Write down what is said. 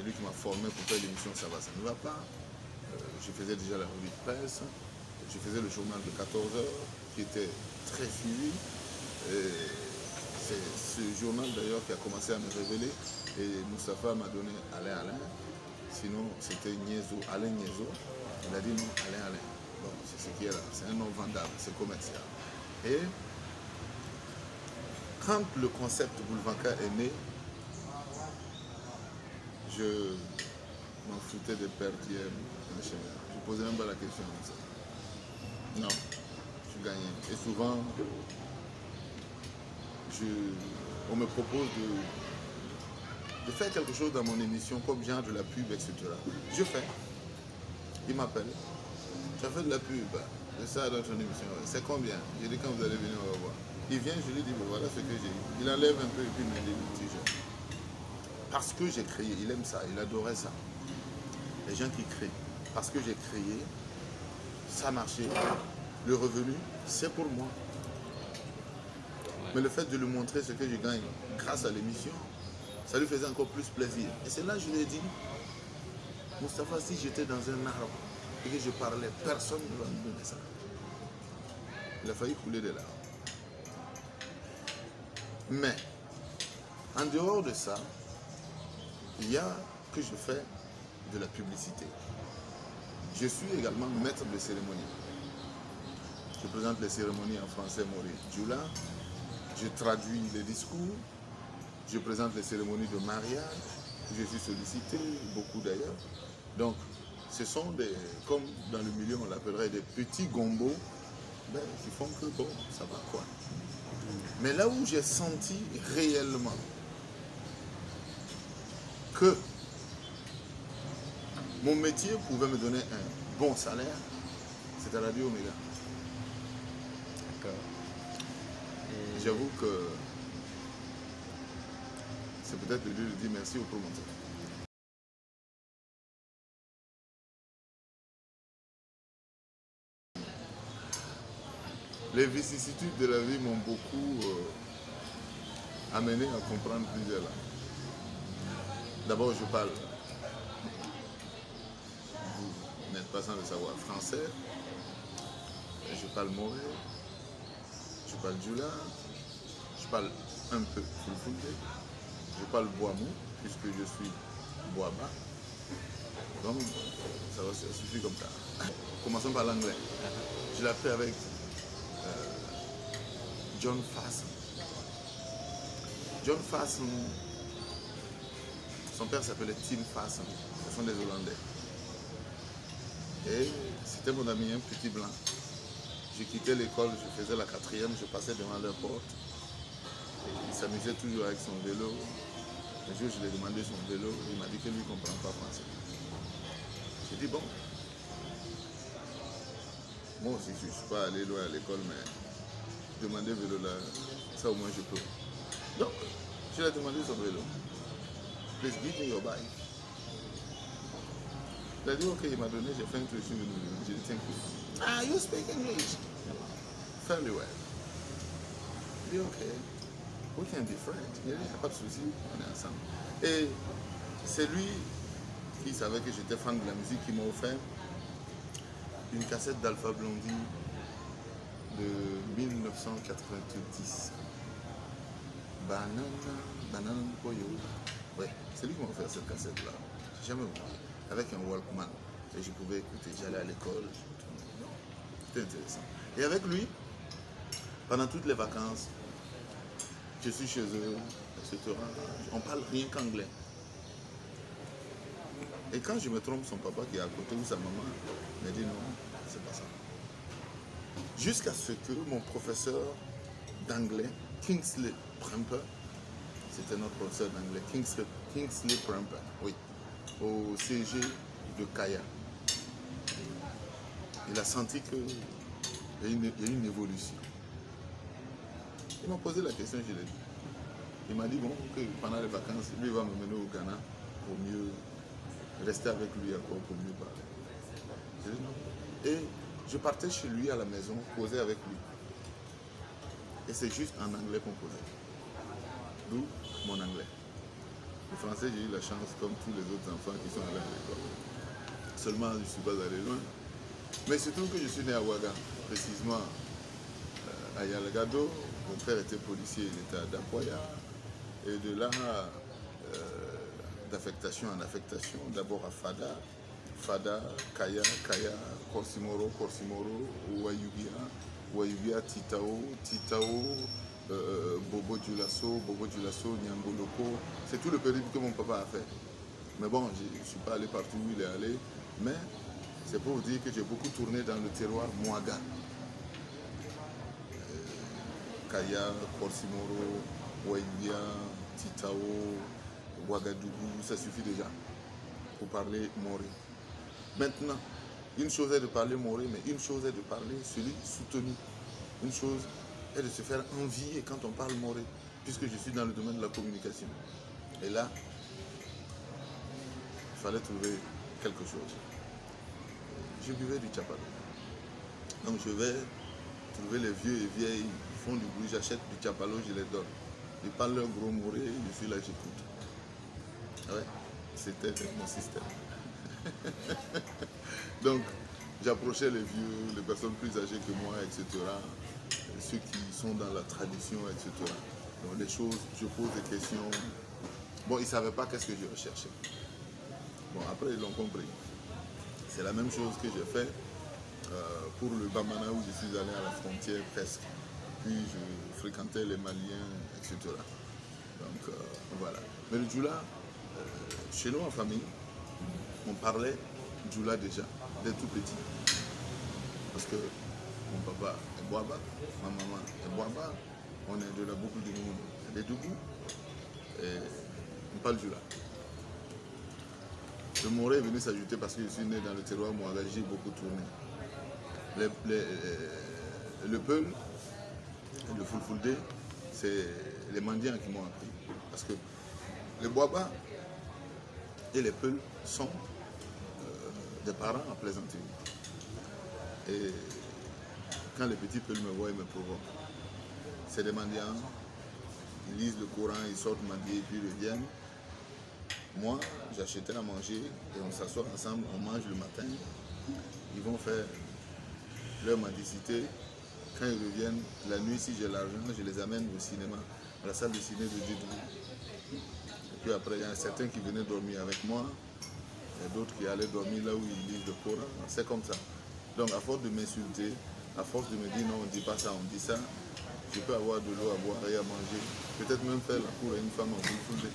lui qui m'a formé pour faire l'émission Ça va, ça ne va pas. Je faisais déjà la revue de presse. Je faisais le journal de 14 heures qui était très suivi. C'est ce journal d'ailleurs qui a commencé à me révéler. Et Moustapha m'a donné Alain. Sinon, c'était Alain Niezo. Il a dit non, Alain. Bon, c'est ce qui est là. C'est un nom vendable, c'est commercial. Et quand le concept Boulvanka est né, je m'en foutais des perdièmes. Je ne posais même pas la question comme ça. Non, je gagnais. Et souvent, on me propose de faire quelque chose dans mon émission, comme genre de la pub, etc. Je fais. Il m'appelle. Tu as fait de la pub, c'est ça dans ton émission. C'est combien? J'ai dit quand vous allez venir, on va voir. Il vient, je lui dis, bon, voilà ce que j'ai. Il enlève un peu et puis il me dit le t-shirt. Parce que j'ai créé, il aime ça, il adorait ça. Les gens qui créent. Parce que j'ai créé, ça marchait. Le revenu, c'est pour moi. Mais le fait de lui montrer ce que je gagne grâce à l'émission, ça lui faisait encore plus plaisir. Et c'est là que je lui ai dit, Moustapha, si j'étais dans un arbre et que je parlais, personne ne va me donner ça. Il a failli couler des larmes. Mais, en dehors de ça, il y a que je fais de la publicité. Je suis également maître de cérémonie. Je présente les cérémonies en français Maurice Djoula. Je traduis les discours. Je présente les cérémonies de mariage. Je suis sollicité, beaucoup d'ailleurs. Donc, ce sont des, comme dans le milieu on l'appellerait des petits gombos, ben, qui font que bon, ça va quoi. Mais là où j'ai senti réellement que mon métier pouvait me donner un bon salaire, c'est à Radio Omega. D'accord. J'avoue que c'est peut-être le lieu de dire merci au promoteur. Les vicissitudes de la vie m'ont beaucoup amené à comprendre plusieurs langues. D'abord, je parle, vous n'êtes pas sans le savoir, français. Je parle mauvais. Je parle djoula. Je parle un peu fulfulde. Je parle boamou, puisque je suis boaba. Donc, ça suffit comme ça. Commençons par l'anglais. Je l'ai appris avec John Fason. John Fason, son père s'appelait Tim Fason. Ce sont des Hollandais. Et c'était mon ami, un petit blanc. Je quittais l'école, je faisais la 4e, je passais devant leur porte. Il s'amusait toujours avec son vélo. Un jour, je lui ai demandé son vélo, il m'a dit que lui ne comprend pas français. J'ai dit, bon, moi aussi, je ne suis pas allé loin à l'école, mais demander vélo là, ça au moins je peux. Donc, je lui ai demandé son vélo. Please give me your bike. Il a dit, ok, il m'a donné, j'ai fait un truc sur le vélo. J'ai dit, thank you. Ah, you speak English? Fairly well. Il dit, ok, we can be friends. Il a dit, il n'y a pas de souci, on est ensemble. Et c'est lui qui savait que j'étais fan de la musique qui m'a offert une cassette d'Alpha Blondy de 1990. Banana Poyo. Ouais, c'est lui qui m'a offert cette cassette-là. J'ai jamais vu. Avec un Walkman. Et je pouvais écouter, j'allais à l'école. C'était intéressant. Et avec lui, pendant toutes les vacances, je suis chez eux, etc. On parle rien qu'anglais. Et quand je me trompe, son papa qui est à côté ou sa maman me dit non, c'est pas ça. Jusqu'à ce que mon professeur d'anglais, Kingsley Premper, c'était notre professeur d'anglais, Kingsley Premper, oui, au CG de Kaya. Il a senti qu'il y a une évolution. Il m'a posé la question, je l'ai dit. Il m'a dit bon, que pendant les vacances, lui va me mener au Ghana pour mieux rester avec lui encore, pour mieux parler. J'ai dit non. Et je partais chez lui à la maison, causer avec lui. Et c'est juste en anglais qu'on causait. D'où mon anglais. Le français, j'ai eu la chance, comme tous les autres enfants qui sont allés à l'école. Seulement, je ne suis pas allé loin. Mais surtout que je suis né à Ouaga, précisément à Yalagado. Mon père était policier, il était à Dapoya. Et de là, d'affectation en affectation, d'abord à Fada, Fada, Kaya, Kaya, Korsimoro, Korsimoro, Wayubia, Titao, Bobo Dioulasso, Nyangoloko. C'est tout le périple que mon papa a fait. Mais bon, je ne suis pas allé partout où il est allé. Mais c'est pour vous dire que j'ai beaucoup tourné dans le terroir Mouaga. Kaya, Korsimoro, Wayubia, Titao, Ouagadougou, ça suffit déjà pour parler moré. Maintenant, une chose est de parler moré, mais une chose est de parler celui soutenu. Une chose est de se faire envier quand on parle moré, puisque je suis dans le domaine de la communication. Et là, il fallait trouver quelque chose. Je buvais du chapalo. Donc je vais trouver les vieux et vieilles qui font du bruit, j'achète du chapalo, je les donne. Ils parlent leur gros moré, je suis là, j'écoute. Ouais, c'était mon système. Donc, j'approchais les vieux, les personnes plus âgées que moi, etc. Ceux qui sont dans la tradition, etc. Donc, les choses, je pose des questions. Bon, ils ne savaient pas qu'est-ce que je recherchais. Bon, après, ils l'ont compris. C'est la même chose que j'ai fait pour le Bamana où je suis allé à la frontière presque. Puis, je fréquentais les Maliens, etc. Donc, voilà. Mais le Djoula, chez nous en famille, on parlait Djoula déjà, dès tout petit. Parce que mon papa est Boaba, ma maman est Boaba, on est de la boucle du monde, des Dougou, et on parle Djoula. Le Moré est venu s'ajouter parce que je suis né dans le terroir Mouaga, j'ai beaucoup tourné. Le Peul et le Fulfulde, c'est les mendiants qui m'ont appris. Parce que les Boaba et les Peuls sont des parents à plaisanter. Et quand les petits Peuls me voient, ils me provoquent. C'est des mendiants, ils lisent le Coran, ils sortent mendier et puis ils reviennent. Moi, j'achetais à manger et on s'assoit ensemble, on mange le matin. Ils vont faire leur mendicité. Quand ils reviennent, la nuit, si j'ai l'argent, je les amène au cinéma, à la salle de ciné de Djedou. Et puis après, il y en a certains qui venaient dormir avec moi. Il y a d'autres qui allaient dormir là où ils lisent le Coran. C'est comme ça. Donc, à force de m'insulter, à force de me dire non, on ne dit pas ça, on dit ça, je peux avoir de l'eau à boire et à manger. Peut-être même faire la cour à une femme en Fulfulde.